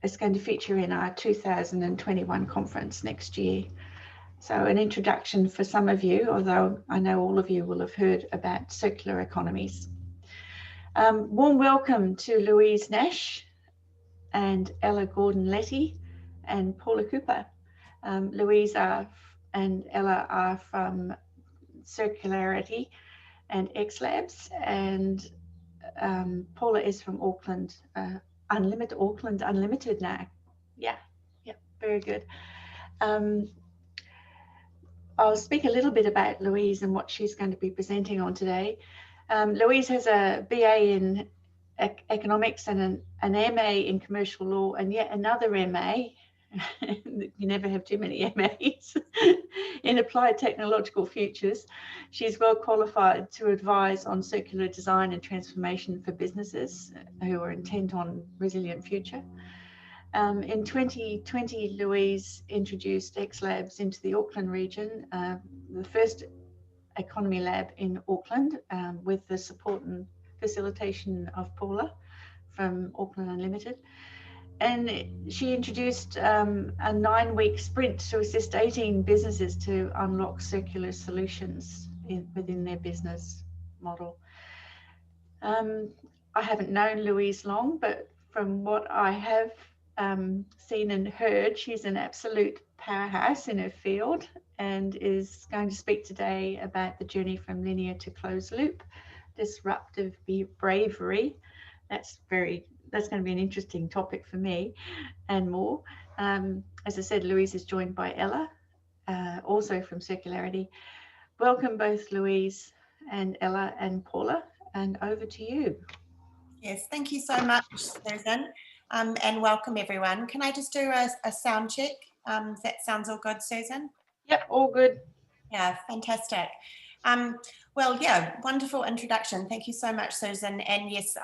is going to feature in our 2021 conference next year. So an introduction for some of you, although I know all of you will have heard about circular economies. Warm welcome to Louise Nash and Ella Gordon-Letty and Paula Cooper. Louise and Ella are from Circularity and X-Labs, and Paula is from Auckland Unlimited now. Yeah, very good. I'll speak a little bit about Louise and what she's going to be presenting on today. Louise has a BA in economics and an MA in commercial law, and yet another MA. You never have too many MAs in applied technological futures. She's well qualified to advise on circular design and transformation for businesses who are intent on resilient future. In 2020, Louise introduced X-Labs into the Auckland region, the first economy lab in Auckland, with the support and facilitation of Paula from Auckland Unlimited. And she introduced a 9-week sprint to assist 18 businesses to unlock circular solutions within their business model. I haven't known Louise long, but from what I have seen and heard, she's an absolute powerhouse in her field and is going to speak today about the journey from linear to closed loop, disruptive bravery. That's going to be an interesting topic for me, and more. As I said, Louise is joined by Ella, also from Circularity. Welcome both Louise and Ella and Paula, and over to you. Yes, thank you so much, Susan, and welcome everyone. Can I just do a sound check? That sounds all good, Susan? Yep, all good. Yeah, fantastic. Well, yeah, wonderful introduction. Thank you so much, Susan. And yes,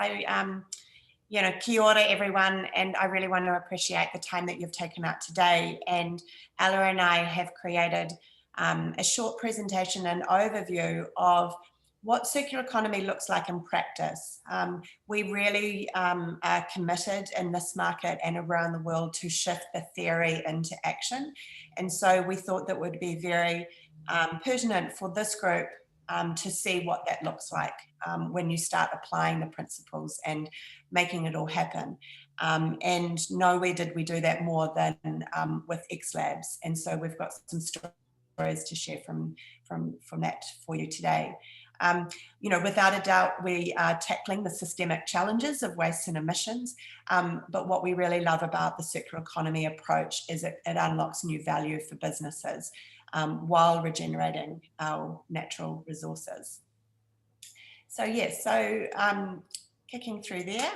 kia ora everyone, and I really want to appreciate the time that you've taken out today. And Ella and I have created a short presentation and overview of what circular economy looks like in practice. We really are committed in this market and around the world to shift the theory into action. And so we thought that would be very pertinent for this group to see what that looks like when you start applying the principles and making it all happen. And nowhere did we do that more than with X-Labs. And so we've got some stories to share from that for you today. Without a doubt, we are tackling the systemic challenges of waste and emissions. But what we really love about the circular economy approach is it unlocks new value for businesses while regenerating our natural resources. So yes, kicking through there.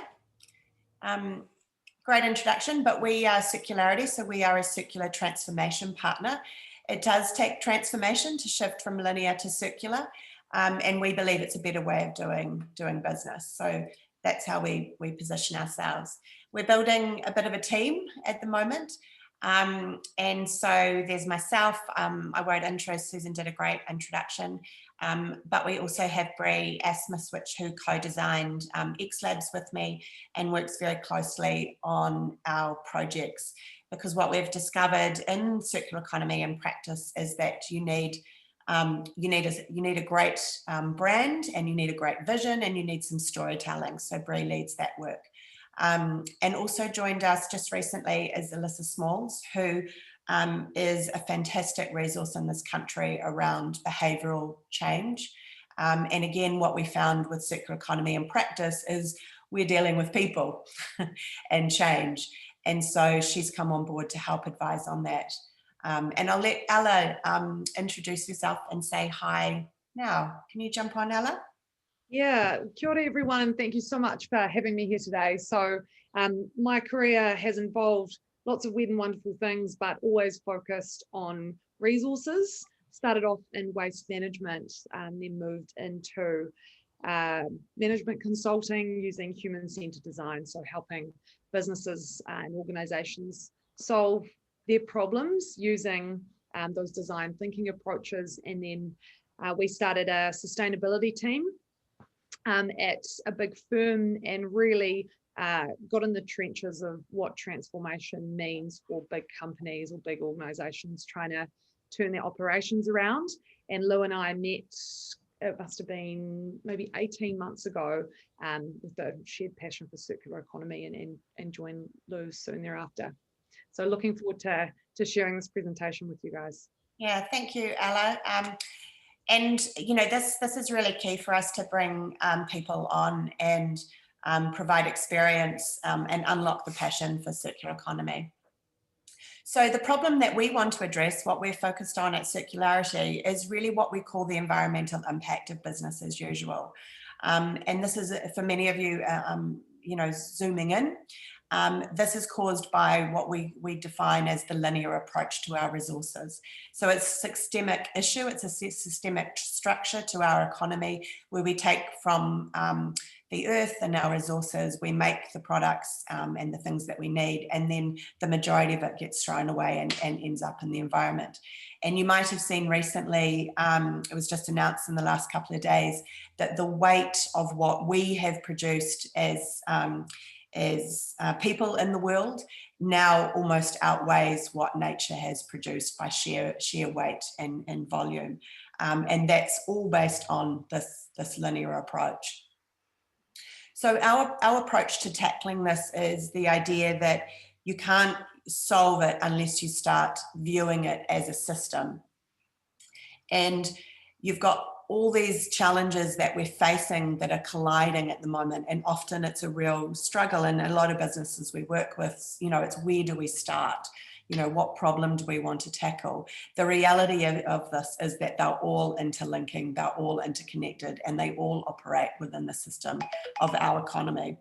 Great introduction, but we are Circularity, so we are a circular transformation partner. It does take transformation to shift from linear to circular, and we believe it's a better way of doing business. So that's how we position ourselves. We're building a bit of a team at the moment. And so there's myself, I won't intro, Susan did a great introduction, but we also have Bree Asmuswich, who co-designed X-Labs with me and works very closely on our projects, because what we've discovered in circular economy and practice is that you need a great brand, and you need a great vision, and you need some storytelling. So Bree leads that work. And also joined us just recently is Alyssa Smalls, who is a fantastic resource in this country around behavioural change. And again, what we found with circular economy and practice is we're dealing with people and change. And so she's come on board to help advise on that. And I'll let Ella introduce herself and say hi now. Can you jump on, Ella? Yeah, kia ora everyone, and thank you so much for having me here today. So my career has involved lots of weird and wonderful things, but always focused on resources. Started off in waste management, then moved into management consulting using human-centered design, so helping businesses and organizations solve their problems using those design thinking approaches. And then we started a sustainability team at a big firm and really got in the trenches of what transformation means for big companies or big organizations trying to turn their operations around. And Lou and I met, it must have been maybe 18 months ago, with the shared passion for circular economy, and joined Lou soon thereafter. So looking forward to sharing this presentation with you guys. Yeah, thank you, Ella. And you know, this is really key for us to bring people on and provide experience and unlock the passion for circular economy. So the problem that we want to address, what we're focused on at Circularity, is really what we call the environmental impact of business as usual. And this is, for many of you, you know, zooming in, this is caused by what we define as the linear approach to our resources. So it's a systemic issue, it's a systemic structure to our economy, where we take from the earth and our resources, we make the products and the things that we need, and then the majority of it gets thrown away and ends up in the environment. And you might have seen recently, it was just announced in the last couple of days, that the weight of what we have produced as people in the world now almost outweighs what nature has produced by sheer weight and volume. And that's all based on this linear approach. So our approach to tackling this is the idea that you can't solve it unless you start viewing it as a system. And you've got all these challenges that we're facing that are colliding at the moment, and often it's a real struggle. And a lot of businesses we work with, you know, it's where do we start? You know, what problem do we want to tackle? The reality of this is that they're all interlinking, they're all interconnected, and they all operate within the system of our economy.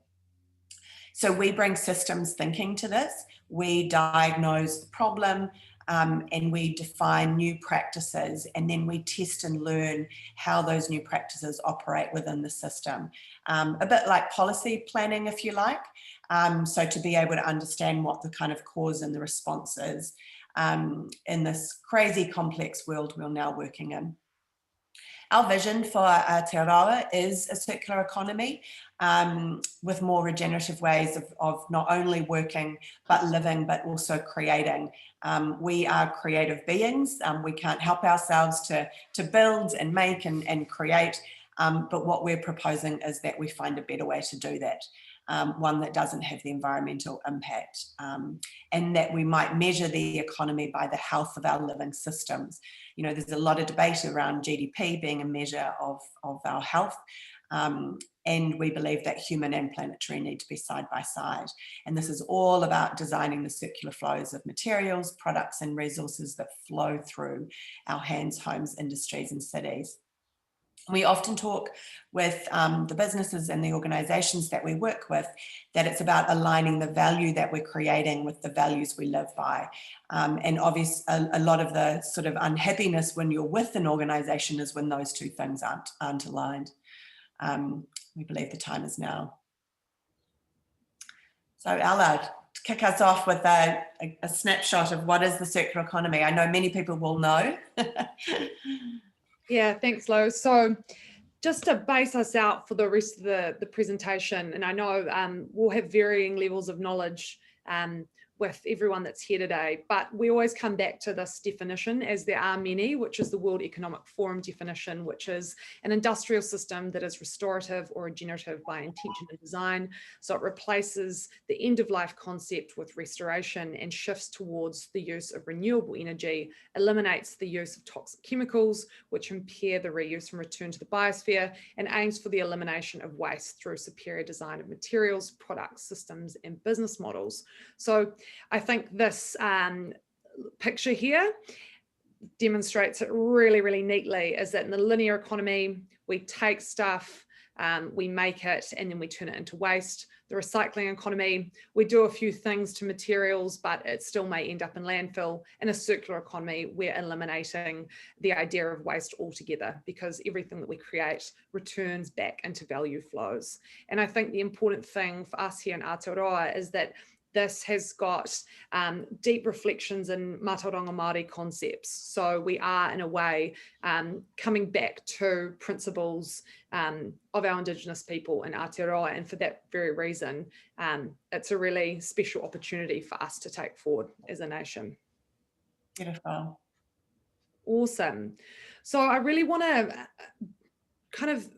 So we bring systems thinking to this. We diagnose the problem, and we define new practices, and then we test and learn how those new practices operate within the system. A bit like policy planning, if you like. So to be able to understand what the kind of cause and the response is in this crazy complex world we're now working in. Our vision for Aotearoa is a circular economy with more regenerative ways of not only working, but living, but also creating. We are creative beings. We can't help ourselves to build and make and create, but what we're proposing is that we find a better way to do that. One that doesn't have the environmental impact, and that we might measure the economy by the health of our living systems. You know, there's a lot of debate around GDP being a measure of our health, and we believe that human and planetary need to be side by side. And this is all about designing the circular flows of materials, products, and resources that flow through our hands, homes, industries, and cities. We often talk with the businesses and the organisations that we work with that it's about aligning the value that we're creating with the values we live by. And obviously a lot of the sort of unhappiness when you're with an organisation is when those two things aren't aligned. We believe the time is now. So Ella, to kick us off with a snapshot of what is the circular economy. I know many people will know. Yeah, thanks, Lo. So just to base us out for the rest of the presentation, and I know we'll have varying levels of knowledge with everyone that's here today, but we always come back to this definition, as there are many, which is the World Economic Forum definition, which is an industrial system that is restorative or regenerative by intention and design. So it replaces the end-of-life concept with restoration and shifts towards the use of renewable energy, eliminates the use of toxic chemicals, which impair the reuse and return to the biosphere, and aims for the elimination of waste through superior design of materials, products, systems, and business models. So I think this picture here demonstrates it really, really neatly, is that in the linear economy, we take stuff, we make it, and then we turn it into waste. The recycling economy, we do a few things to materials, but it still may end up in landfill. In a circular economy, we're eliminating the idea of waste altogether, because everything that we create returns back into value flows. And I think the important thing for us here in Aotearoa is that this has got deep reflections in Matauranga Māori concepts. So we are, in a way, coming back to principles of our Indigenous people in Aotearoa. And for that very reason, it's a really special opportunity for us to take forward as a nation. Beautiful. Awesome. So I really want to kind of,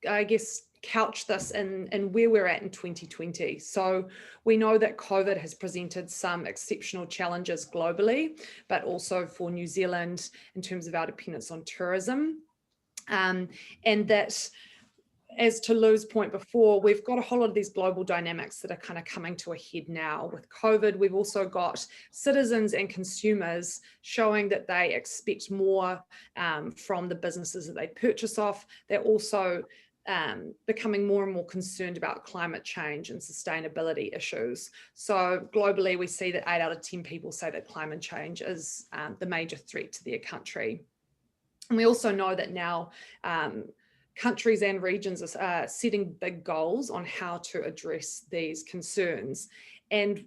I guess, couch this in where we're at in 2020. So we know that COVID has presented some exceptional challenges globally, but also for New Zealand in terms of our dependence on tourism. And that, as to Lou's point before, we've got a whole lot of these global dynamics that are kind of coming to a head now. With COVID, we've also got citizens and consumers showing that they expect more from the businesses that they purchase off. They're also becoming more and more concerned about climate change and sustainability issues. So globally, we see that 8 out of 10 people say that climate change is the major threat to their country. And we also know that now countries and regions are setting big goals on how to address these concerns. And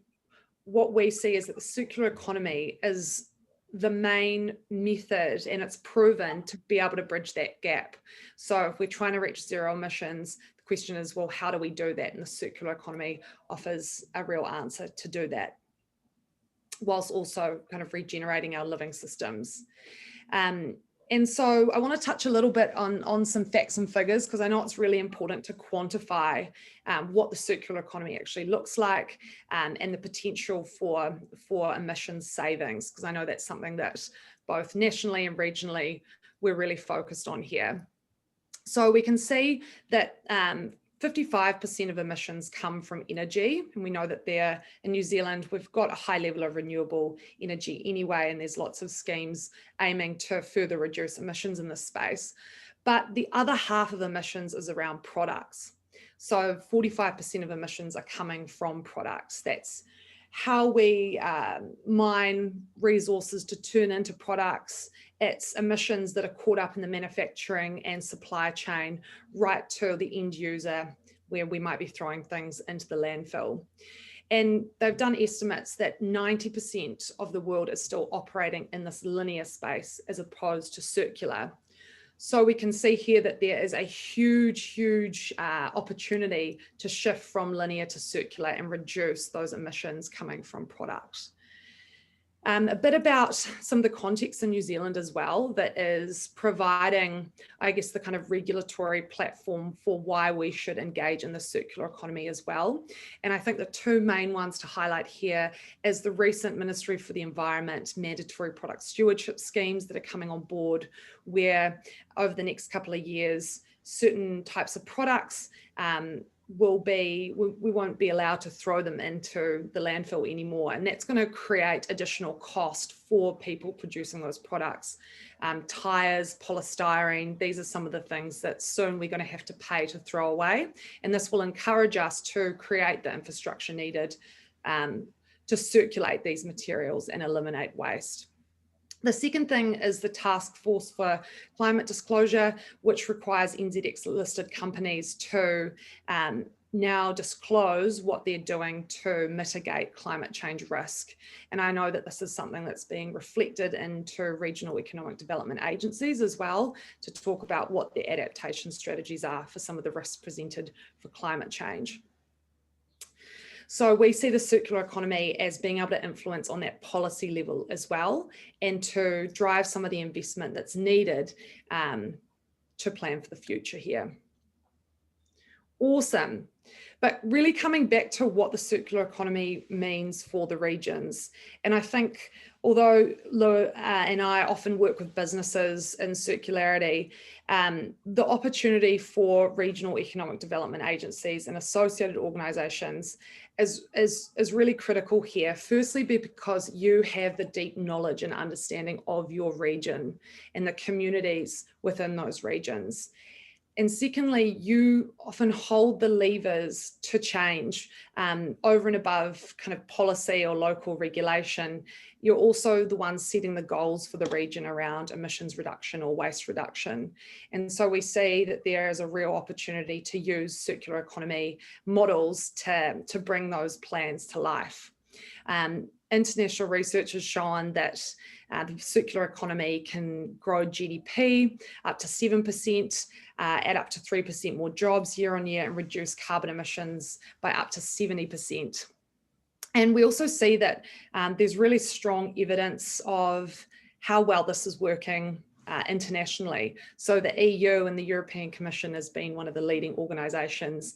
what we see is that the circular economy is the main method, and it's proven to be able to bridge that gap. So if we're trying to reach zero emissions, the question is, well, how do we do that? And the circular economy offers a real answer to do that, whilst also kind of regenerating our living systems. And so I want to touch a little bit on some facts and figures, because I know it's really important to quantify what the circular economy actually looks like, and the potential for emissions savings, because I know that's something that both nationally and regionally we're really focused on here. So we can see that 55% of emissions come from energy, and we know that there in New Zealand we've got a high level of renewable energy anyway, and there's lots of schemes aiming to further reduce emissions in this space. But the other half of emissions is around products. So 45% of emissions are coming from products. That's how we mine resources to turn into products. It's emissions that are caught up in the manufacturing and supply chain right to the end user, where we might be throwing things into the landfill. And they've done estimates that 90% of the world is still operating in this linear space as opposed to circular. So we can see here that there is a huge opportunity to shift from linear to circular and reduce those emissions coming from products. A bit about some of the context in New Zealand as well that is providing, I guess, the kind of regulatory platform for why we should engage in the circular economy as well. And I think the two main ones to highlight here is the recent Ministry for the Environment mandatory product stewardship schemes that are coming on board, where over the next couple of years, certain types of products we won't be allowed to throw them into the landfill anymore. And that's going to create additional cost for people producing those products. Tires, polystyrene, these are some of the things that soon we're going to have to pay to throw away. And this will encourage us to create the infrastructure needed to circulate these materials and eliminate waste. The second thing is the Task Force for Climate Disclosure, which requires NZX listed companies to now disclose what they're doing to mitigate climate change risk. And I know that this is something that's being reflected into regional economic development agencies as well, to talk about what their adaptation strategies are for some of the risks presented for climate change. So we see the circular economy as being able to influence on that policy level as well, and to drive some of the investment that's needed to plan for the future here. Awesome. But really coming back to what the circular economy means for the regions. And I think, although Lou and I often work with businesses in circularity, the opportunity for regional economic development agencies and associated organisations is really critical here. Firstly, because you have the deep knowledge and understanding of your region and the communities within those regions. And secondly, you often hold the levers to change over and above kind of policy or local regulation. You're also the ones setting the goals for the region around emissions reduction or waste reduction. And so we see that there is a real opportunity to use circular economy models to bring those plans to life. International research has shown that the circular economy can grow GDP up to 7%, add up to 3% more jobs year on year, and reduce carbon emissions by up to 70%. And we also see that there's really strong evidence of how well this is working internationally. So the EU and the European Commission has been one of the leading organisations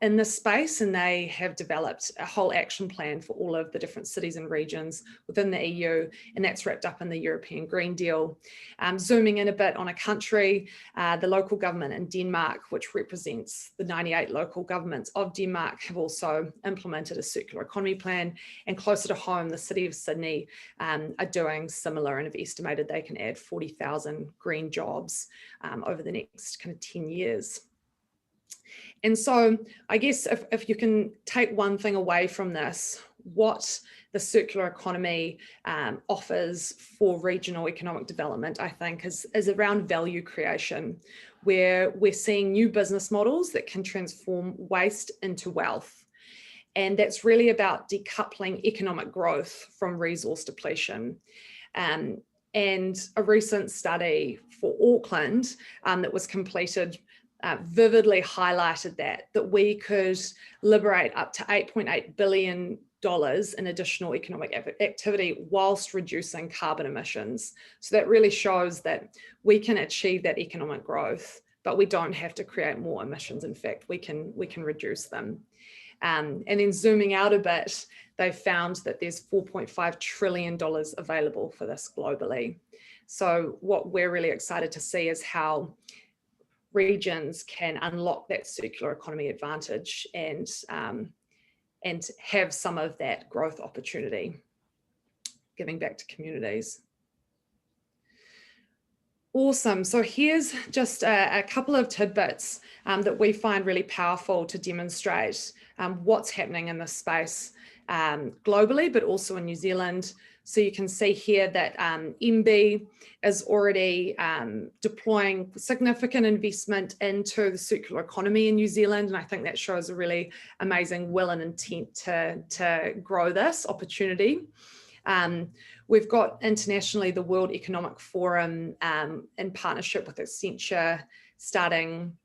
in this space, and they have developed a whole action plan for all of the different cities and regions within the EU, and that's wrapped up in the European Green Deal. Zooming in a bit on a country, the local government in Denmark, which represents the 98 local governments of Denmark, have also implemented a circular economy plan, and closer to home, the city of Sydney are doing similar and have estimated they can add 40,000 green jobs over the next kind of 10 years. And so I guess if you can take one thing away from this, what the circular economy offers for regional economic development, I think, is around value creation, where we're seeing new business models that can transform waste into wealth. And that's really about decoupling economic growth from resource depletion. And a recent study for Auckland that was completed vividly highlighted that we could liberate up to $8.8 billion in additional economic activity whilst reducing carbon emissions. So that really shows that we can achieve that economic growth, but we don't have to create more emissions. In fact, we can reduce them. And then zooming out a bit, they've found that there's $4.5 trillion available for this globally. So what we're really excited to see is how regions can unlock that circular economy advantage and have some of that growth opportunity, giving back to communities. Awesome. So here's just a couple of tidbits that we find really powerful to demonstrate what's happening in this space globally, but also in New Zealand. So you can see here that MB is already deploying significant investment into the circular economy in New Zealand. And I think that shows a really amazing will and intent to grow this opportunity. We've got internationally the World Economic Forum in partnership with Accenture starting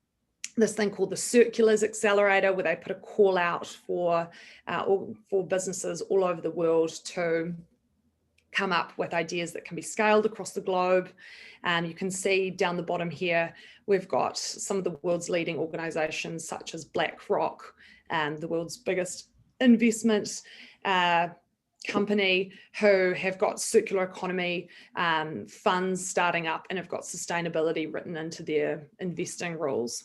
this thing called the Circulars Accelerator, where they put a call out for businesses all over the world to come up with ideas that can be scaled across the globe. You can see down the bottom here, we've got some of the world's leading organizations such as BlackRock, the world's biggest investment company, who have got circular economy funds starting up and have got sustainability written into their investing rules.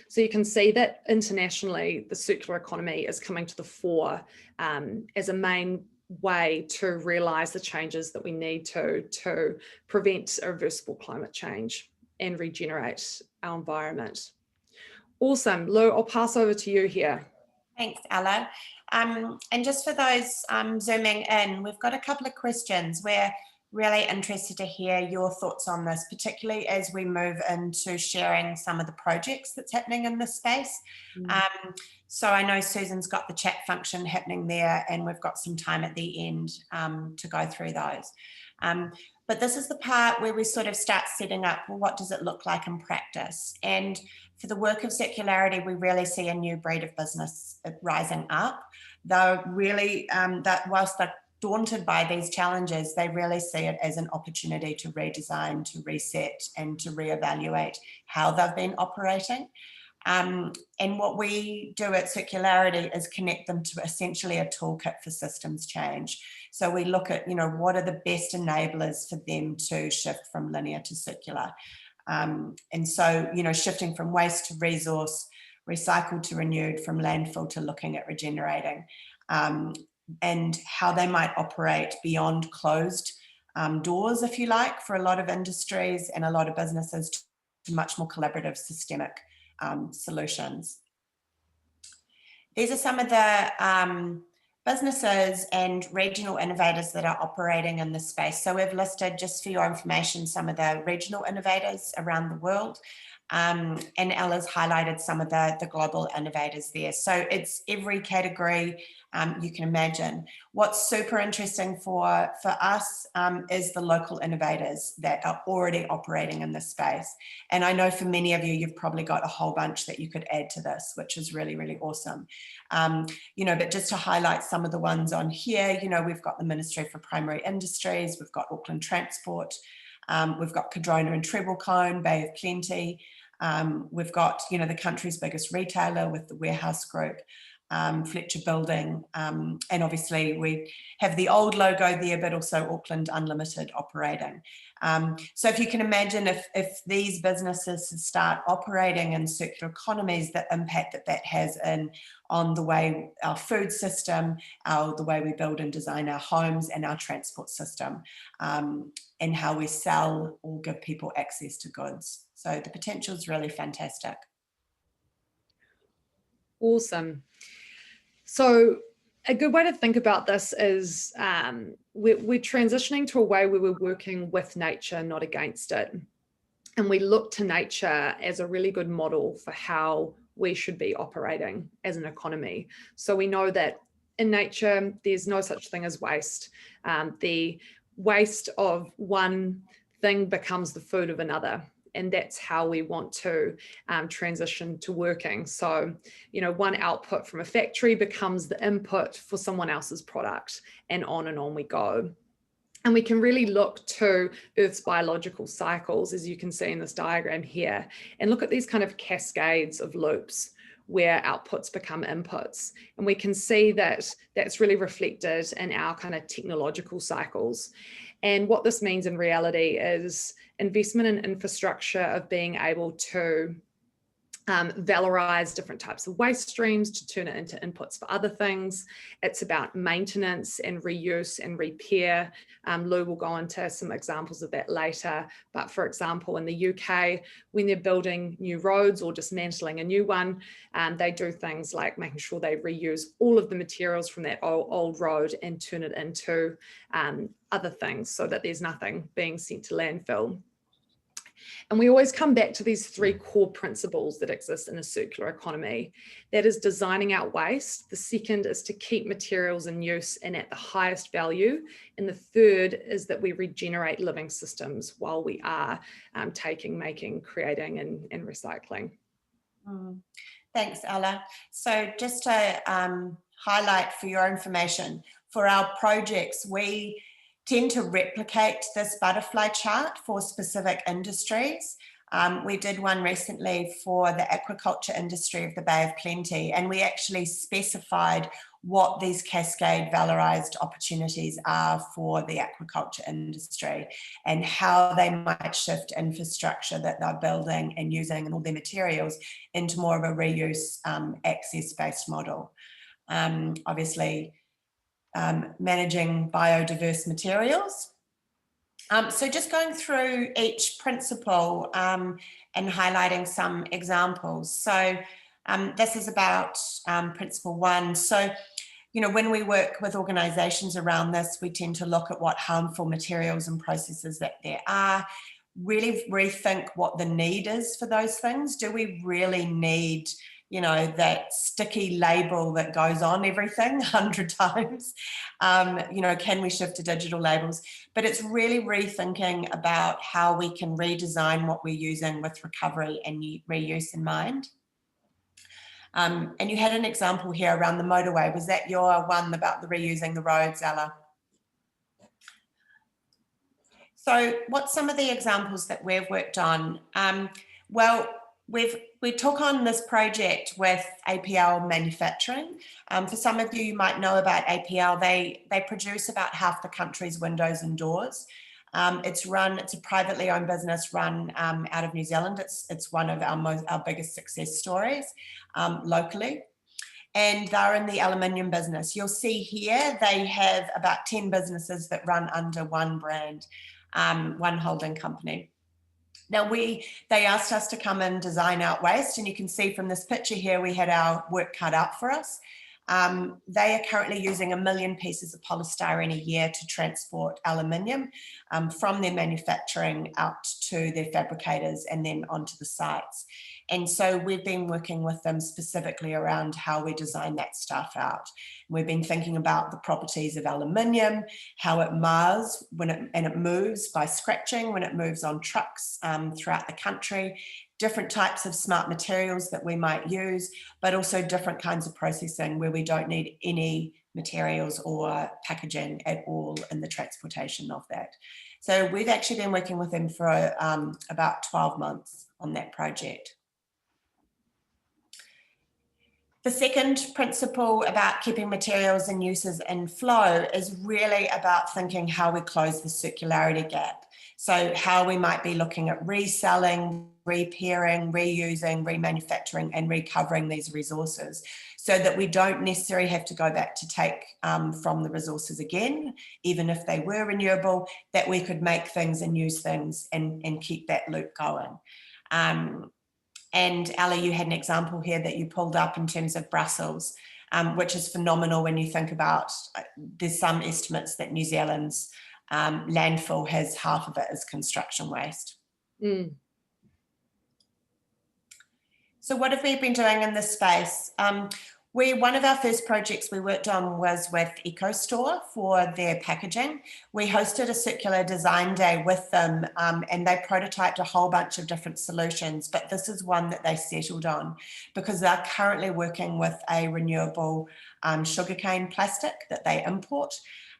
So you can see that internationally, the circular economy is coming to the fore as a main way to realise the changes that we need to prevent irreversible climate change and regenerate our environment. Awesome. Lou, I'll pass over to you here. Thanks, Ella. And just for those zooming in, we've got a couple of questions. We're really interested to hear your thoughts on this, particularly as we move into sharing some of the projects that's happening in this space. So I know Susan's got the chat function happening there, and we've got some time at the end to go through those. But this is the part where we sort of start setting up, well, what does it look like in practice? And for the work of circularity, we really see a new breed of business rising up. Though really, that whilst they're daunted by these challenges, they really see it as an opportunity to redesign, to reset, and to reevaluate how they've been operating. And what we do at Circularity is connect them to essentially a toolkit for systems change. So we look at, what are the best enablers for them to shift from linear to circular. And so, shifting from waste to resource, recycled to renewed, from landfill to looking at regenerating, and how they might operate beyond closed doors, if you like, for a lot of industries and a lot of businesses, to much more collaborative, systemic solutions. These are some of the businesses and regional innovators that are operating in this space. So we've listed, just for your information, some of the regional innovators around the world. And Ella's highlighted some of the global innovators there. So it's every category you can imagine. What's super interesting for us is the local innovators that are already operating in this space. And I know for many of you, you've probably got a whole bunch that you could add to this, which is really, really awesome. You know, but just to highlight some of the ones on here, you know, we've got the Ministry for Primary Industries, we've got Auckland Transport, we've got Cardrona and Treblecone, Bay of Plenty. We've got, you know, the country's biggest retailer with the Warehouse Group, Fletcher Building, and obviously we have the old logo there, but also Auckland Unlimited operating. So if you can imagine if these businesses start operating in circular economies, the impact that has on the way our food system, the way we build and design our homes and our transport system, and how we sell or give people access to goods. So the potential is really fantastic. Awesome. So a good way to think about this is we're transitioning to a way where we're working with nature, not against it. And we look to nature as a really good model for how we should be operating as an economy. So we know that in nature, there's no such thing as waste. The waste of one thing becomes the food of another. And that's how we want to transition to working. So, you know, one output from a factory becomes the input for someone else's product, and on we go. And we can really look to Earth's biological cycles, as you can see in this diagram here, and look at these kind of cascades of loops where outputs become inputs. And we can see that that's really reflected in our kind of technological cycles. And what this means in reality is investment in infrastructure of being able to valorize different types of waste streams to turn it into inputs for other things. It's about maintenance and reuse and repair. Lou will go into some examples of that later. But for example, in the UK, when they're building new roads or dismantling a new one, they do things like making sure they reuse all of the materials from that old road and turn it into other things so that there's nothing being sent to landfill. And we always come back to these three core principles that exist in a circular economy. That is designing out waste. The second is to keep materials in use and at the highest value. And the third is that we regenerate living systems while we are making, creating and recycling. Thanks, Ella. So just to highlight for your information, for our projects, we tend to replicate this butterfly chart for specific industries. We did one recently for the aquaculture industry of the Bay of Plenty, and we actually specified what these cascade valorized opportunities are for the aquaculture industry and how they might shift infrastructure that they're building and using and all their materials into more of a reuse access-based model. Obviously, managing biodiverse materials. So just going through each principle and highlighting some examples. So this is about principle one. So, you know, when we work with organizations around this, we tend to look at what harmful materials and processes that there are, really rethink what the need is for those things. Do we really need, you know, that sticky label that goes on everything 100 times? You know, can we shift to digital labels? But it's really rethinking about how we can redesign what we're using with recovery and reuse in mind. And you had an example here around the motorway. Was that your one about the reusing the roads, Ella? So what's some of the examples that we've worked on? Well, we took on this project with APL Manufacturing. For some of you might know about APL, they produce about half the country's windows and doors. It's a privately owned business run out of New Zealand. It's one of our biggest success stories locally. And they're in the aluminium business. You'll see here, they have about 10 businesses that run under one brand, one holding company. Now they asked us to come and design out waste, and you can see from this picture here, we had our work cut out for us. They are currently using 1 million pieces of polystyrene a year to transport aluminium from their manufacturing out to their fabricators and then onto the sites. And so we've been working with them specifically around how we design that stuff out. We've been thinking about the properties of aluminium, how it mars and it moves by scratching when it moves on trucks throughout the country, different types of smart materials that we might use, but also different kinds of processing where we don't need any materials or packaging at all in the transportation of that. So we've actually been working with them for about 12 months on that project. The second principle about keeping materials and uses in flow is really about thinking how we close the circularity gap. So how we might be looking at reselling, repairing, reusing, remanufacturing, and recovering these resources so that we don't necessarily have to go back to take from the resources again, even if they were renewable, that we could make things and use things and keep that loop going. And Ali, you had an example here that you pulled up in terms of Brussels, which is phenomenal when you think about, there's some estimates that New Zealand's landfill has half of it as construction waste. Mm. So what have we been doing in this space? One of our first projects we worked on was with EcoStore for their packaging. We hosted a circular design day with them and they prototyped a whole bunch of different solutions, but this is one that they settled on because they're currently working with a renewable sugarcane plastic that they import.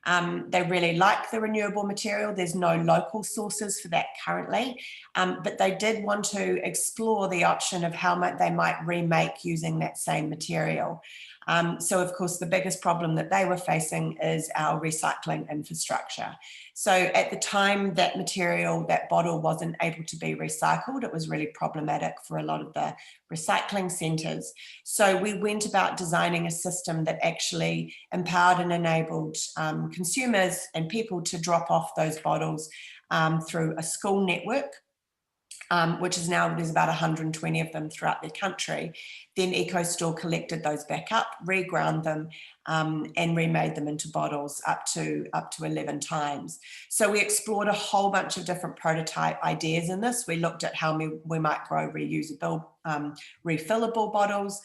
They really like the renewable material. There's no local sources for that currently, but they did want to explore the option of how they might remake using that same material. So of course, the biggest problem that they were facing is our recycling infrastructure. So at the time that material, that bottle wasn't able to be recycled, it was really problematic for a lot of the recycling centres. So we went about designing a system that actually empowered and enabled consumers and people to drop off those bottles through a school network. Which is now, there's about 120 of them throughout the country. Then EcoStore collected those back up, reground them, and remade them into bottles up to 11 times. So we explored a whole bunch of different prototype ideas in this. We looked at how we might grow reusable, refillable bottles.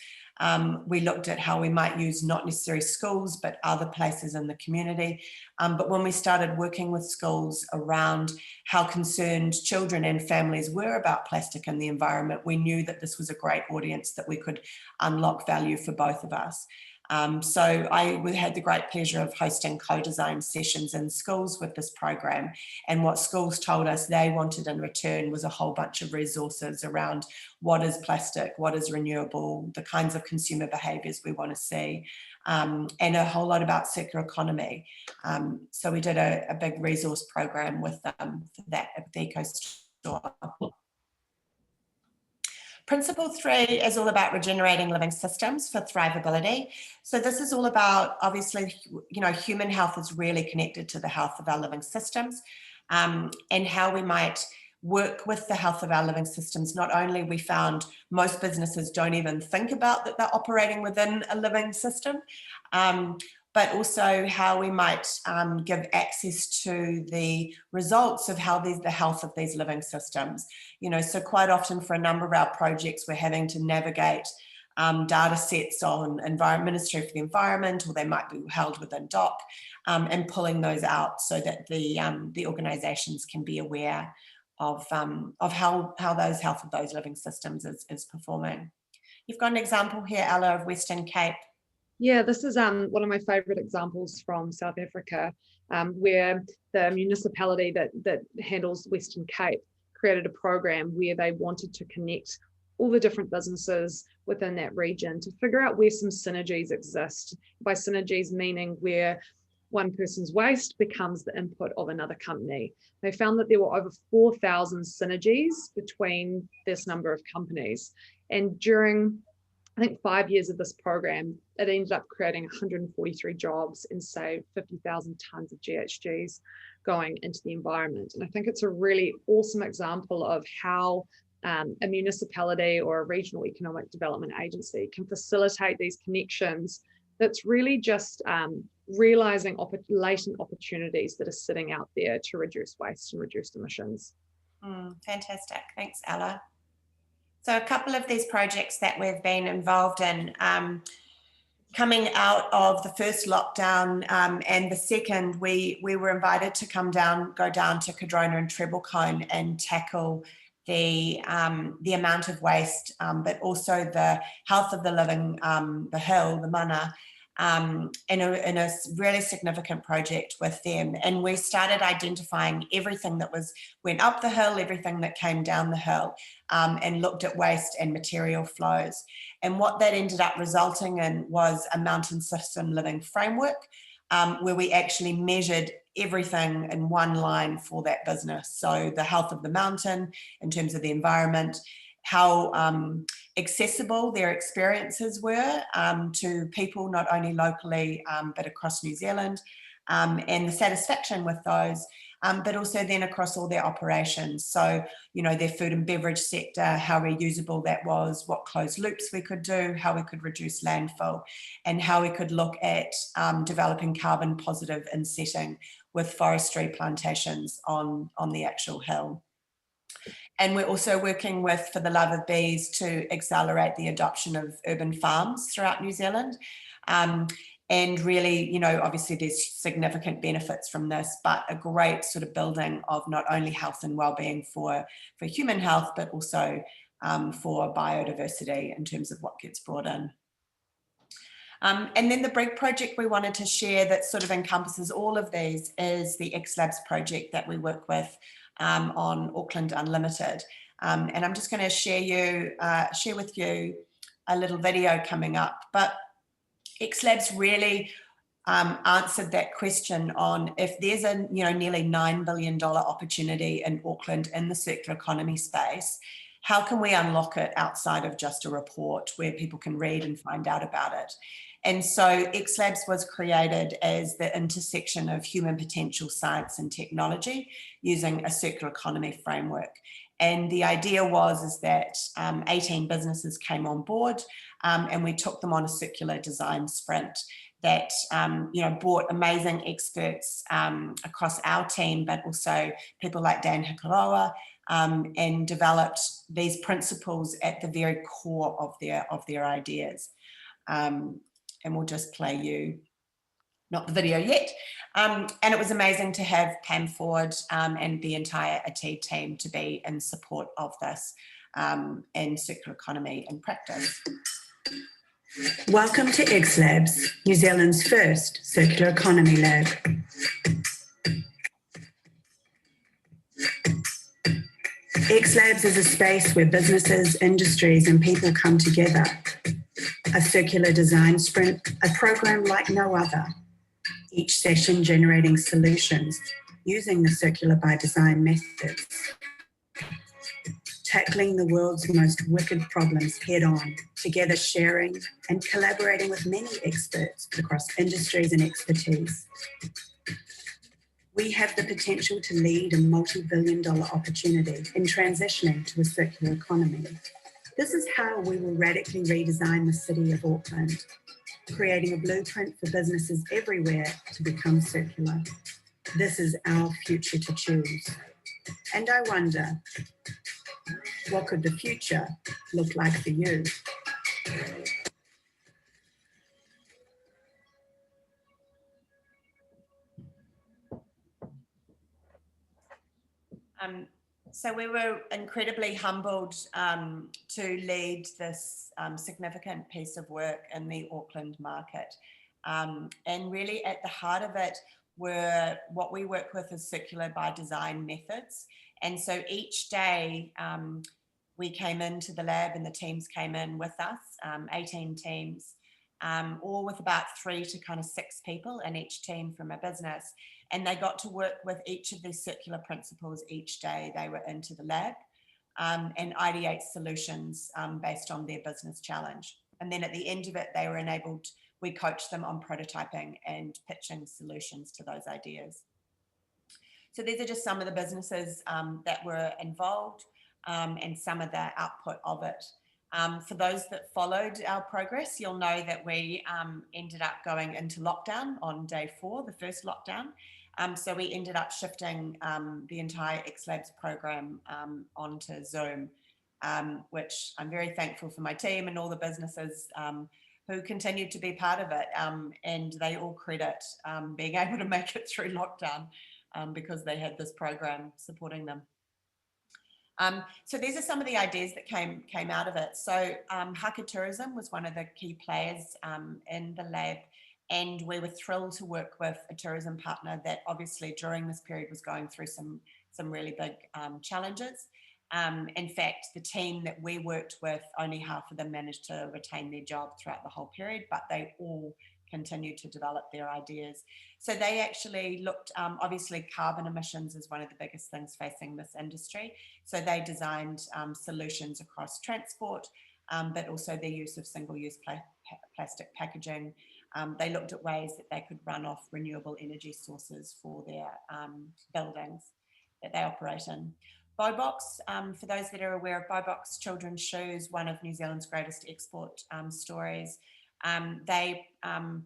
We looked at how we might use not necessarily schools, but other places in the community. But when we started working with schools around how concerned children and families were about plastic and the environment, we knew that this was a great audience that we could unlock value for both of us. So we had the great pleasure of hosting co-design sessions in schools with this program. And what schools told us they wanted in return was a whole bunch of resources around what is plastic, what is renewable, the kinds of consumer behaviours we want to see, and a whole lot about circular economy. So we did a big resource program with them for that at the EcoStore. Principle 3 is all about regenerating living systems for thrivability. So this is all about, obviously, human health is really connected to the health of our living systems, and how we might work with the health of our living systems. Not only we found most businesses don't even think about that they're operating within a living system, but also how we might give access to the results of how the health of these living systems. So quite often for a number of our projects, we're having to navigate data sets on Ministry for the Environment, or they might be held within DOC, and pulling those out so that the organisations can be aware of how those health of those living systems is performing. You've got an example here, Ella, of Western Cape. Yeah, this is one of my favourite examples from South Africa, where the municipality that handles Western Cape created a program where they wanted to connect all the different businesses within that region to figure out where some synergies exist. By synergies meaning where one person's waste becomes the input of another company. They found that there were over 4,000 synergies between this number of companies. And during, I think, 5 years of this program, it ended up creating 143 jobs and saved 50,000 tonnes of GHGs going into the environment. And I think it's a really awesome example of how a municipality or a regional economic development agency can facilitate these connections that's really just realizing latent opportunities that are sitting out there to reduce waste and reduce emissions. Fantastic. Thanks, Ella. So a couple of these projects that we've been involved in, coming out of the first lockdown and the second, we were invited to go down to Cardrona and Treblecone and tackle the amount of waste, but also the health of the living, the hill, the mana, in a really significant project with them. And we started identifying everything that went up the hill, everything that came down the hill, and looked at waste and material flows. And what that ended up resulting in was a mountain system living framework, where we actually measured everything in one line for that business. So the health of the mountain in terms of the environment, how accessible their experiences were to people, not only locally, but across New Zealand, and the satisfaction with those, but also then across all their operations. So, you know, their food and beverage sector, how reusable that was, what closed loops we could do, how we could reduce landfill, and how we could look at developing carbon positive insetting with forestry plantations on the actual hill. And we're also working with For the Love of Bees to accelerate the adoption of urban farms throughout New Zealand. And really, you know, obviously there's significant benefits from this, but a great sort of building of not only health and well-being for human health, but also for biodiversity in terms of what gets brought in. And then the big project we wanted to share that sort of encompasses all of these is the X-Labs project that we work with on Auckland Unlimited. And I'm just going to share with you a little video coming up. But X-Labs really answered that question on if there's a nearly $9 billion opportunity in Auckland in the circular economy space, how can we unlock it outside of just a report where people can read and find out about it? And so X-Labs was created as the intersection of human potential, science and technology using a circular economy framework. And the idea is that 18 businesses came on board and we took them on a circular design sprint that brought amazing experts across our team, but also people like Dan Hikaroa, and developed these principles at the very core of their ideas. And we'll just play you, not the video yet. And it was amazing to have Pam Ford and the entire ATEED team to be in support of this and circular economy in practice. Welcome to X-Labs, New Zealand's first circular economy lab. X-Labs is a space where businesses, industries and people come together. A circular design sprint, a program like no other. Each session generating solutions using the circular by design methods. Tackling the world's most wicked problems head on, together sharing and collaborating with many experts across industries and expertise. We have the potential to lead a multi-billion-dollar opportunity in transitioning to a circular economy. This is how we will radically redesign the city of Auckland, creating a blueprint for businesses everywhere to become circular. This is our future to choose. And I wonder, what could the future look like for you? So we were incredibly humbled to lead this significant piece of work in the Auckland market. And really at the heart of it were what we work with is circular by design methods. And so each day we came into the lab and the teams came in with us, 18 teams, all with about 3 to kind of 6 people in each team from a business. And they got to work with each of these circular principles each day they were into the lab and ideate solutions based on their business challenge. And then at the end of it, they were enabled, we coached them on prototyping and pitching solutions to those ideas. So these are just some of the businesses that were involved and some of the output of it. For those that followed our progress, you'll know that we ended up going into lockdown on day 4, the first lockdown. So we ended up shifting the entire X-Labs program onto Zoom, which I'm very thankful for my team and all the businesses who continued to be part of it. And they all credit being able to make it through lockdown because they had this program supporting them. So these are some of the ideas that came out of it. So Haka Tourism was one of the key players in the lab, and we were thrilled to work with a tourism partner that obviously during this period was going through some really big challenges. In fact, the team that we worked with, only half of them managed to retain their job throughout the whole period, but they all continued to develop their ideas. So they actually looked, obviously carbon emissions is one of the biggest things facing this industry. So they designed solutions across transport, but also the use of single-use plastic packaging. They looked at ways that they could run off renewable energy sources for their buildings that they operate in. Bobox, for those that are aware of Bobox children's shoes, one of New Zealand's greatest export stories. They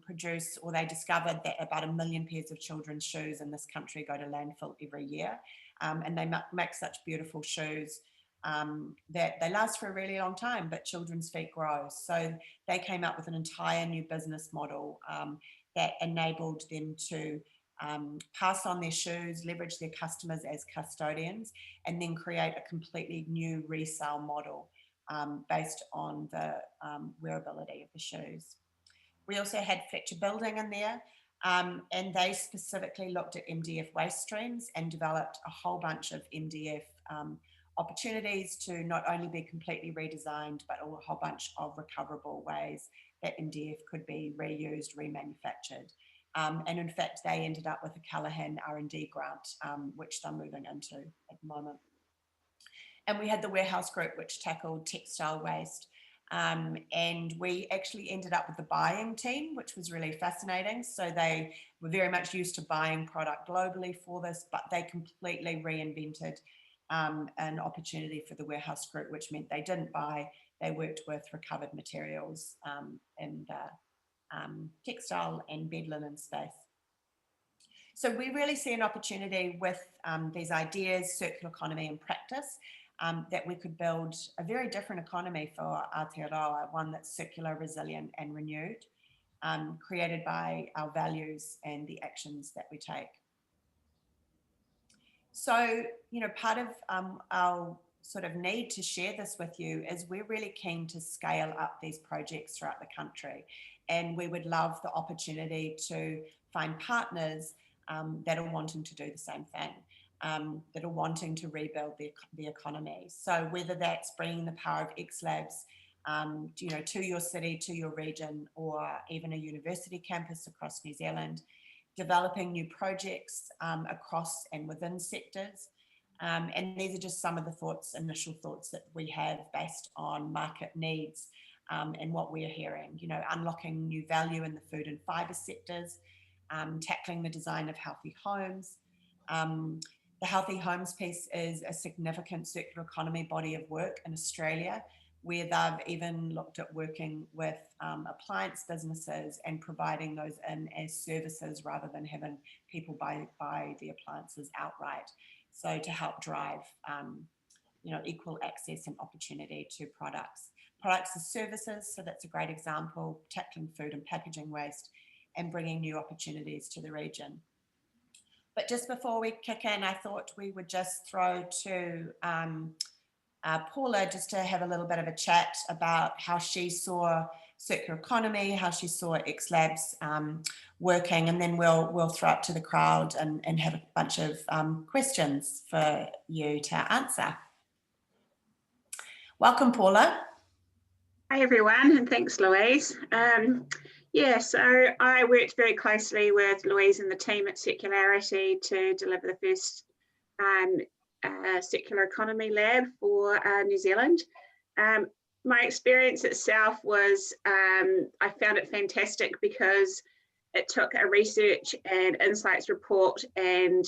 produce, or they discovered that about 1 million pairs of children's shoes in this country go to landfill every year. And they make such beautiful shoes that they last for a really long time, but children's feet grow. So they came up with an entire new business model that enabled them to pass on their shoes, leverage their customers as custodians, and then create a completely new resale model based on the wearability of the shoes. We also had Fletcher Building in there, and they specifically looked at MDF waste streams and developed a whole bunch of MDF opportunities to not only be completely redesigned, but a whole bunch of recoverable ways that MDF could be reused, remanufactured. And in fact, they ended up with a Callaghan R&D grant, which they're moving into at the moment. And we had the Warehouse Group, which tackled textile waste. And we actually ended up with the buying team, which was really fascinating. So they were very much used to buying product globally for this, but they completely reinvented an opportunity for the Warehouse Group, which meant they didn't buy, they worked with recovered materials in the textile and bed linen space. So we really see an opportunity with these ideas, circular economy and practice, that we could build a very different economy for Aotearoa, one that's circular, resilient and renewed, created by our values and the actions that we take. So, part of our sort of need to share this with you is we're really keen to scale up these projects throughout the country. And we would love the opportunity to find partners that are wanting to do the same thing, that are wanting to rebuild the economy. So whether that's bringing the power of X-Labs to your city, to your region, or even a university campus across New Zealand, developing new projects across and within sectors. And these are just some of the initial thoughts that we have based on market needs and what we're hearing, unlocking new value in the food and fibre sectors, tackling the design of healthy homes. The Healthy Homes piece is a significant circular economy body of work in Australia, where they've even looked at working with appliance businesses and providing those in as services rather than having people buy the appliances outright. So to help drive equal access and opportunity to products as services. So that's a great example, tackling food and packaging waste and bringing new opportunities to the region. But just before we kick in, I thought we would just throw to Paula just to have a little bit of a chat about how she saw circular economy, how she saw X-Labs working, and then we'll throw up to the crowd and have a bunch of questions for you to answer. Welcome, Paula. Hi everyone, and thanks Louise. So I worked very closely with Louise and the team at Circularity to deliver the first circular economy lab for New Zealand. My experience itself was, I found it fantastic because it took a research and insights report and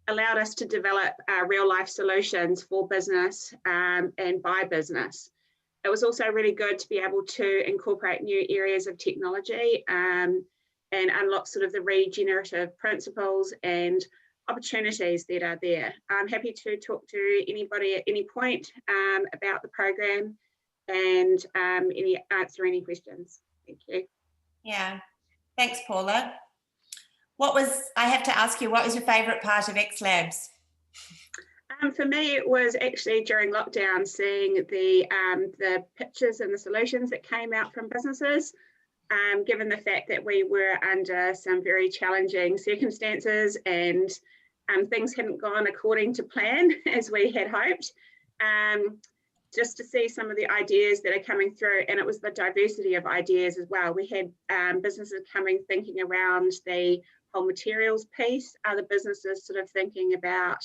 allowed us to develop real life solutions for business and by business. It was also really good to be able to incorporate new areas of technology and unlock sort of the regenerative principles and opportunities that are there. I'm happy to talk to anybody at any point about the program and answer any questions. Thank you. Yeah, thanks, Paula. I have to ask you, what was your favourite part of XLabs? For me, it was actually during lockdown, seeing the pictures and the solutions that came out from businesses, given the fact that we were under some very challenging circumstances and things hadn't gone according to plan as we had hoped. Just to see some of the ideas that are coming through, and it was the diversity of ideas as well. We had businesses coming thinking around the whole materials piece, other businesses sort of thinking about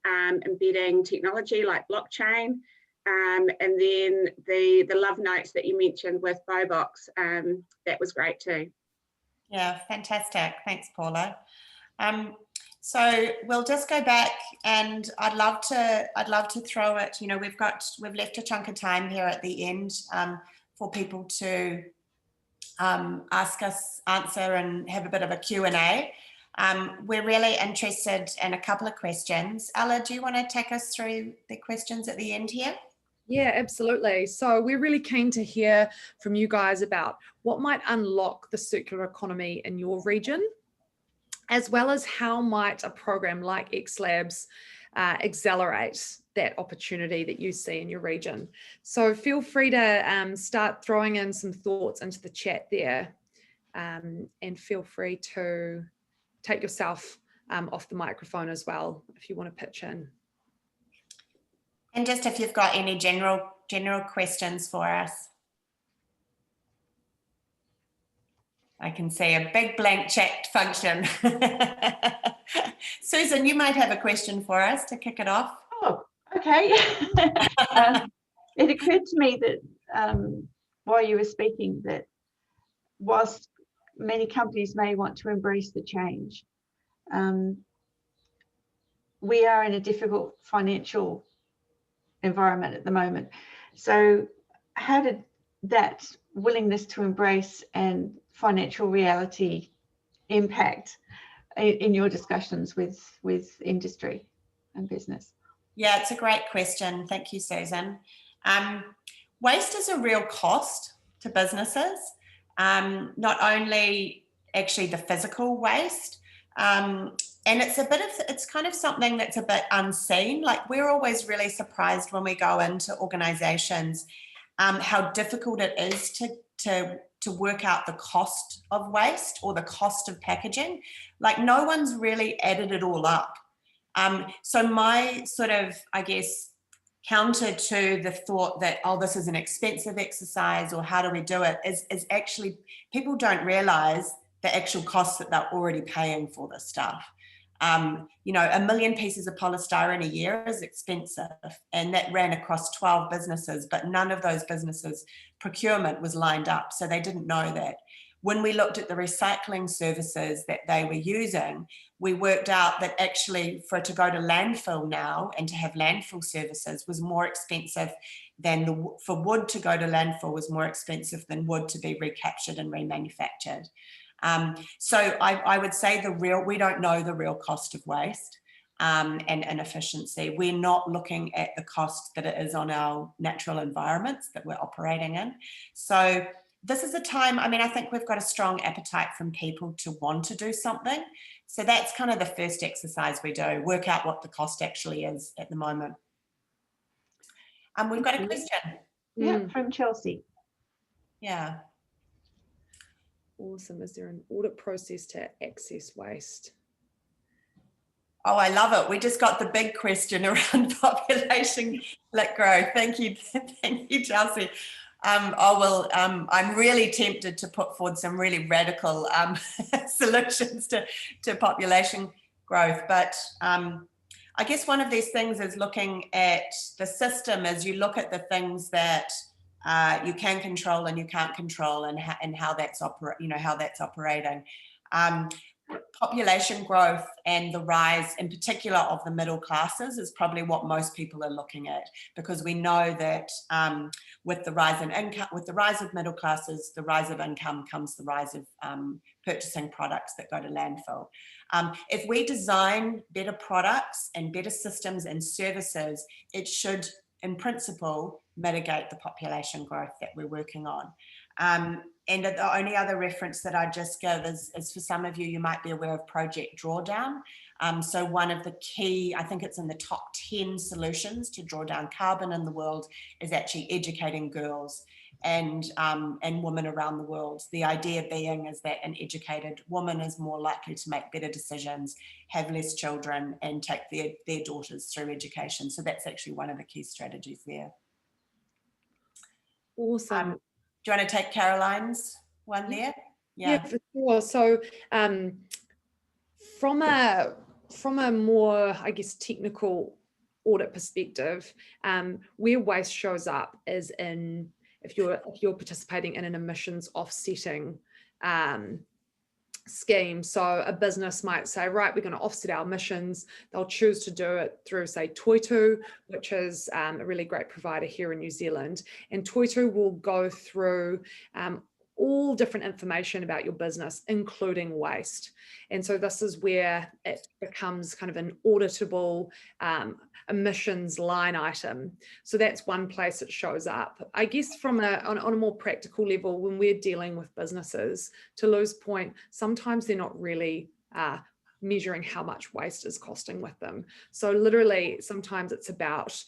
embedding technology like blockchain, and then the love notes that you mentioned with Bowbox, that was great too. Yeah, fantastic. Thanks, Paula. So we'll just go back, and I'd love to throw it. You know, we've left a chunk of time here at the end for people to answer and have a bit of a Q&A. We're really interested in a couple of questions. Ella, do you want to take us through the questions at the end here? Yeah, absolutely. So we're really keen to hear from you guys about what might unlock the circular economy in your region, as well as how might a program like XLabs accelerate that opportunity that you see in your region. So feel free to start throwing in some thoughts into the chat there, and feel free to take yourself off the microphone as well if you want to pitch in. And just if you've got any general questions for us. I can see a big blank chat function. Susan, you might have a question for us to kick it off. Oh, okay. It occurred to me that while you were speaking, that whilst many companies may want to embrace the change, we are in a difficult financial environment at the moment. So how did that willingness to embrace and financial reality impact in your discussions with industry and business? Yeah, it's a great question. Thank you, Susan. Waste is a real cost to businesses, not only actually the physical waste, and it's kind of something that's a bit unseen. Like, we're always really surprised when we go into organizations how difficult it is to work out the cost of waste or the cost of packaging. Like, no one's really added it all up. So my sort of, I guess, counter to the thought that, oh, this is an expensive exercise or how do we do it, is actually people don't realize the actual costs that they're already paying for this stuff. You know, 1 million pieces of polystyrene a year is expensive, and that ran across 12 businesses, but none of those businesses' procurement was lined up, so they didn't know that. When we looked at the recycling services that they were using, we worked out that actually for it to go to landfill now and to have landfill services was more expensive than for wood to go to landfill was more expensive than wood to be recaptured and remanufactured. So I would say we don't know the real cost of waste and inefficiency. We're not looking at the cost that it is on our natural environments that we're operating in. So this is a time, I mean, I think we've got a strong appetite from people to want to do something. So that's kind of the first exercise we do, work out what the cost actually is at the moment. We've got a question. Yeah, from Chelsea. Yeah. Awesome. Is there an audit process to access waste? Oh, I love it. We just got the big question around population-led growth. Thank you, Chelsea. I'm really tempted to put forward some really radical solutions to population growth, but I guess one of these things is looking at the system as you look at the things that you can control and you can't control, and how that's operating. population growth and the rise in particular of the middle classes is probably what most people are looking at, because we know that with the rise in income, with the rise of middle classes, the rise of income comes the rise of purchasing products that go to landfill. If we design better products and better systems and services, it should, in principle, mitigate the population growth that we're working on. And the only other reference that I just give is for some of you, you might be aware of Project Drawdown. So one of the key, I think it's in the top 10 solutions to draw down carbon in the world, is actually educating girls and women around the world. The idea being is that an educated woman is more likely to make better decisions, have less children, and take their daughters through education. So that's actually one of the key strategies there. Awesome. Do you want to take Caroline's one there? Yeah, for sure. So from a more, I guess, technical audit perspective, where waste shows up is in if you're participating in an emissions offsetting scheme. So a business might say, right, we're going to offset our emissions. They'll choose to do it through, say, Toitū, which is a really great provider here in New Zealand. And Toitū will go through all different information about your business, including waste. And so this is where it becomes kind of an auditable emissions line item. So that's one place it shows up. I guess on a more practical level, when we're dealing with businesses, to Lou's point, sometimes they're not really measuring how much waste is costing with them. So literally, sometimes it's about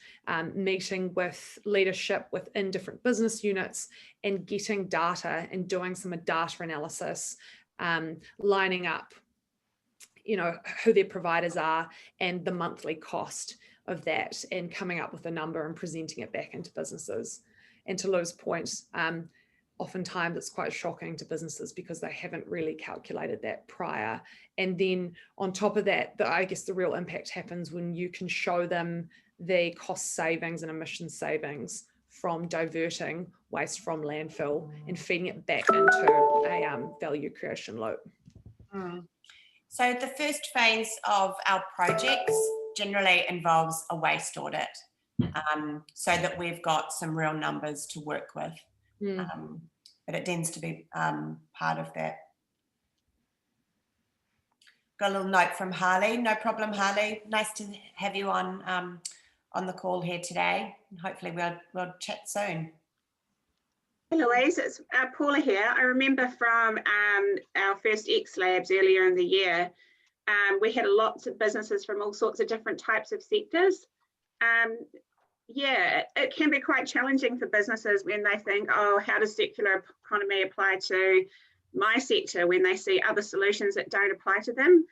meeting with leadership within different business units and getting data and doing some data analysis, lining up, who their providers are and the monthly cost of that, and coming up with a number and presenting it back into businesses. And to Lou's point, oftentimes it's quite shocking to businesses because they haven't really calculated that prior. And then on top of that, I guess the real impact happens when you can show them the cost savings and emission savings from diverting waste from landfill and feeding it back into a value creation loop. So the first phase of our projects generally involves a waste audit, so that we've got some real numbers to work with. But it tends to be part of that. Got a little note from Harley. No problem, Harley. Nice to have you on the call here today. Hopefully we'll chat soon. Hey Louise, it's Paula here. I remember from our first X Labs earlier in the year, we had lots of businesses from all sorts of different types of sectors. Yeah, it can be quite challenging for businesses when they think, oh, how does circular economy apply to my sector, when they see other solutions that don't apply to them.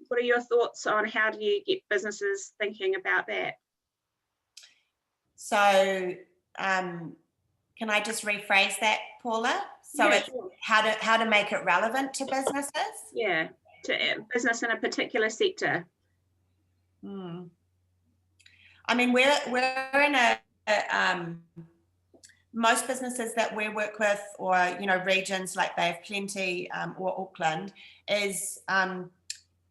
What are your thoughts on how do you get businesses thinking about that? So can I just rephrase that, Paula? So Yeah, it's sure. how to make it relevant to businesses? Yeah, to a business in a particular sector. I mean, we're in most businesses that we work with, or regions like Bay of Plenty or Auckland, is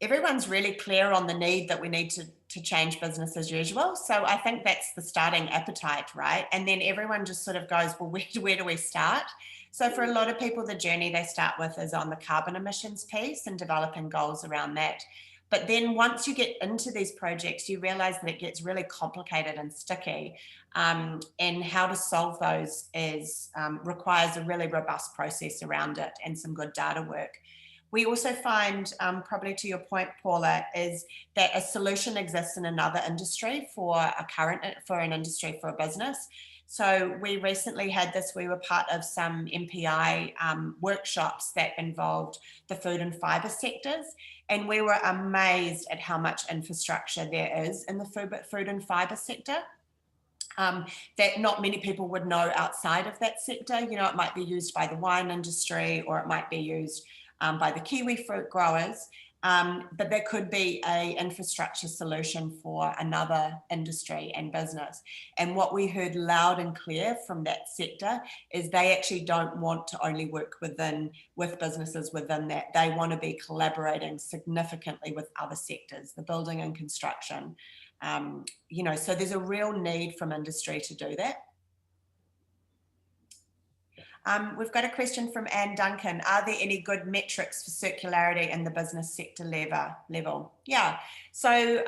everyone's really clear on the need that we need to change business as usual. So I think that's the starting appetite, right? And then everyone just sort of goes, well, where do we start? So for a lot of people, the journey they start with is on the carbon emissions piece and developing goals around that. But then once you get into these projects, you realize that it gets really complicated and sticky, and how to solve those requires a really robust process around it and some good data work. We also find, probably to your point, Paula, is that a solution exists in another industry for an industry, for a business. So we recently had this, we were part of some MPI workshops that involved the food and fibre sectors. And we were amazed at how much infrastructure there is in the food and fibre sector that not many people would know outside of that sector. It might be used by the wine industry, or it might be used by the kiwi fruit growers. but there could be a infrastructure solution for another industry and business. And what we heard loud and clear from that sector is they actually don't want to only work with businesses within that. They want to be collaborating significantly with other sectors, the building and construction. You know, so there's a real need from industry to do that. We've got a question from Anne Duncan. Are there any good metrics for circularity in the business sector level? Yeah, so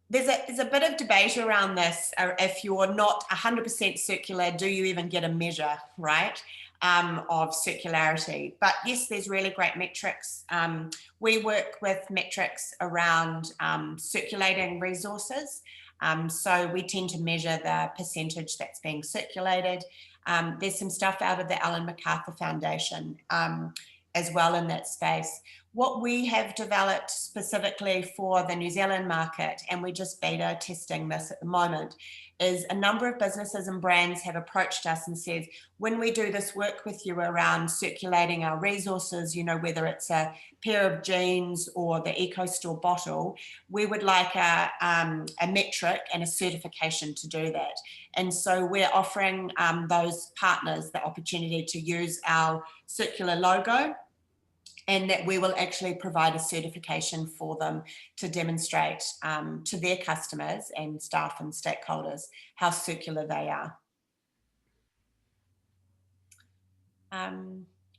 there's a bit of debate around this. If you're not 100% circular, do you even get a measure, right, of circularity? But yes, there's really great metrics. We work with metrics around circulating resources. So we tend to measure the percentage that's being circulated. There's some stuff out of the Ellen MacArthur Foundation as well in that space. What we have developed specifically for the New Zealand market, and we're just beta testing this at the moment, is a number of businesses and brands have approached us and said, when we do this work with you around circulating our resources, you know, whether it's a pair of jeans or the EcoStore bottle, we would like a metric and a certification to do that. And so we're offering those partners the opportunity to use our circular logo, and that we will actually provide a certification for them to demonstrate to their customers and staff and stakeholders how circular they are.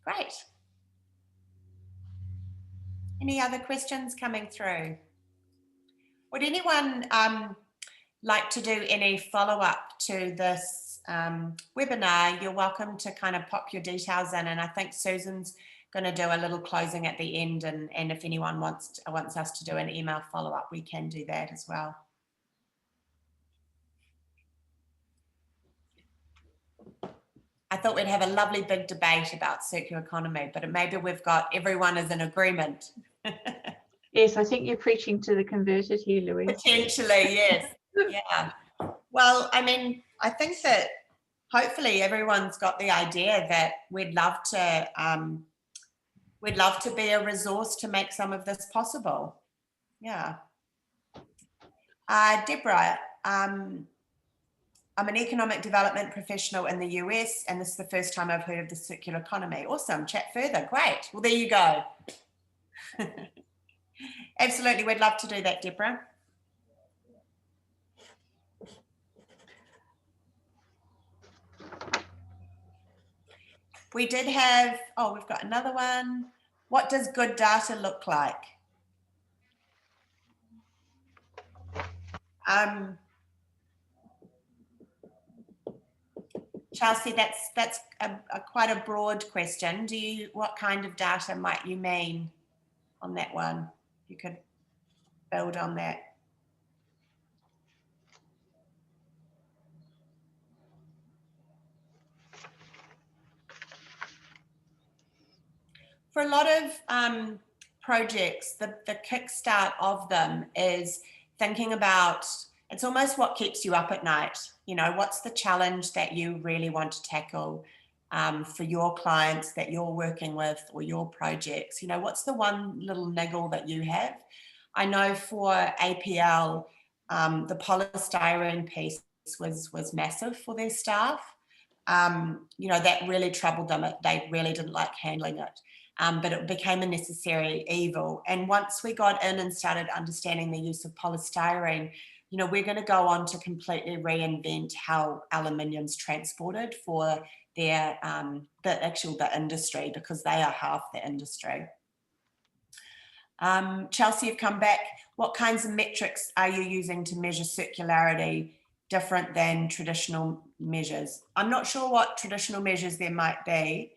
Great. Any other questions coming through? Would anyone like to do any follow-up to this webinar? You're welcome to kind of pop your details in, and I think Susan's going to do a little closing at the end, and if anyone wants us to do an email follow-up, we can do that as well. I thought we'd have a lovely big debate about circular economy, but maybe we've got everyone is in agreement. Yes, I think you're preaching to the converted here, Louise. Potentially, yes. Yeah. Well, I mean, I think that hopefully everyone's got the idea that we'd love to be a resource to make some of this possible. Yeah. Deborah, I'm an economic development professional in the US, and this is the first time I've heard of the circular economy. Awesome, chat further, great. Well, there you go. Absolutely, we'd love to do that, Deborah. We did have, oh, we've got another one. What does good data look like? Chelsea, that's quite a broad question. What kind of data might you mean on that one? You could build on that. For a lot of projects, the kickstart of them is thinking about, it's almost what keeps you up at night. You know, what's the challenge that you really want to tackle for your clients that you're working with, or your projects? You know, what's the one little niggle that you have? I know for APL, the polystyrene piece was massive for their staff. You know, that really troubled them. They really didn't like handling it. But it became a necessary evil. And once we got in and started understanding the use of polystyrene, you know, we're going to go on to completely reinvent how aluminium's transported for their the industry, because they are half the industry. Chelsea, you've come back. What kinds of metrics are you using to measure circularity different than traditional measures? I'm not sure what traditional measures there might be.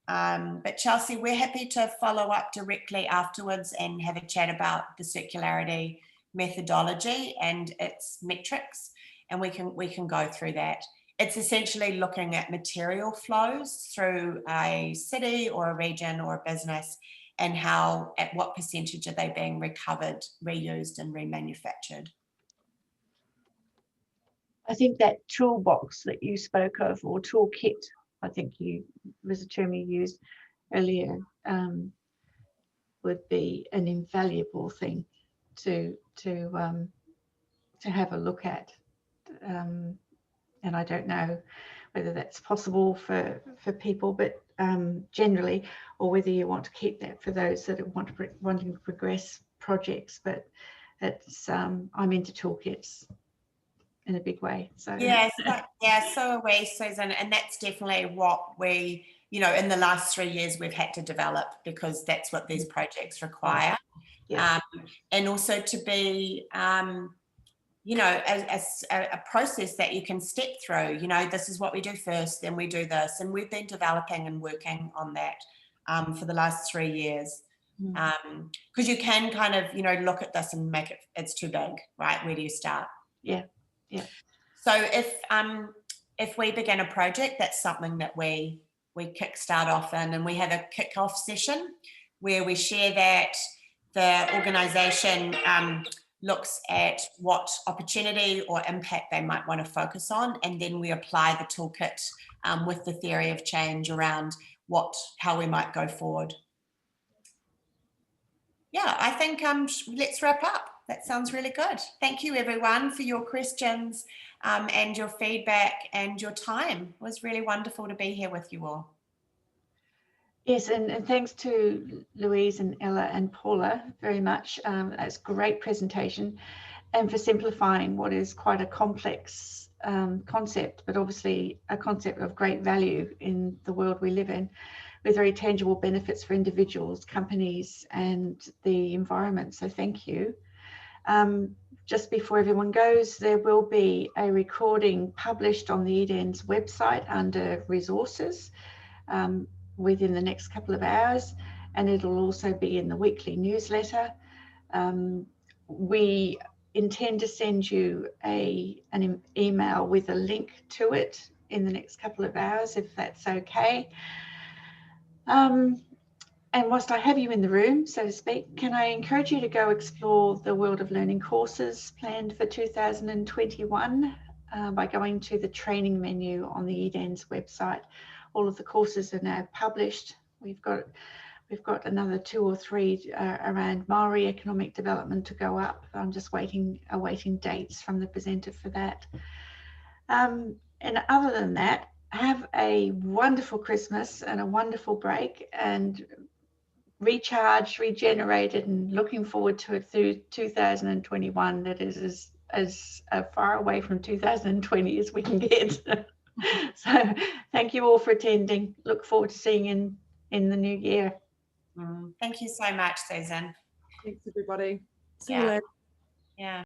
But Chelsea, we're happy to follow up directly afterwards and have a chat about the circularity methodology and its metrics, and we can go through that. It's essentially looking at material flows through a city or a region or a business, and at what percentage are they being recovered, reused and remanufactured. I think that toolbox that you spoke of, or toolkit, I think was a term you used earlier, would be an invaluable thing to have a look at. And I don't know whether that's possible for people, but generally, or whether you want to keep that for those that wanting to progress projects. But it's I'm into toolkits in a big way. So so are we, Susan, and that's definitely what we, you know, in the last 3 years we've had to develop, because that's what these projects require. Yeah. And also to be you know, a process that you can step through. You know, this is what we do first, then we do this, and we've been developing and working on that for the last 3 years. Because you can kind of, you know, look at this and make it's too big, right? Where do you start? Yeah. So if we begin a project, that's something that we kickstart off in, and we have a kick-off session where we share that the organisation looks at what opportunity or impact they might want to focus on, and then we apply the toolkit with the theory of change around how we might go forward. Yeah, I think let's wrap up. That sounds really good. Thank you everyone for your questions and your feedback and your time. It was really wonderful to be here with you all. Yes, and thanks to Louise and Ella and Paula very much. That's a great presentation, and for simplifying what is quite a complex concept, but obviously a concept of great value in the world we live in, with very tangible benefits for individuals, companies, and the environment. So thank you. Just before everyone goes, there will be a recording published on the Eden's website under resources within the next couple of hours, and it'll also be in the weekly newsletter. We intend to send you an email with a link to it in the next couple of hours, if that's okay. And whilst I have you in the room, so to speak, can I encourage you to go explore the World of Learning courses planned for 2021 by going to the training menu on the Eden's website. All of the courses are now published. We've got another 2 or 3 around Maori economic development to go up. I'm just awaiting dates from the presenter for that. And other than that, have a wonderful Christmas and a wonderful break, and recharged, regenerated, and looking forward to it through 2021 that is as far away from 2020 as we can get. So thank you all for attending. Look forward to seeing you in the new year. Thank you so much, Susan. Thanks everybody. See you later. Yeah.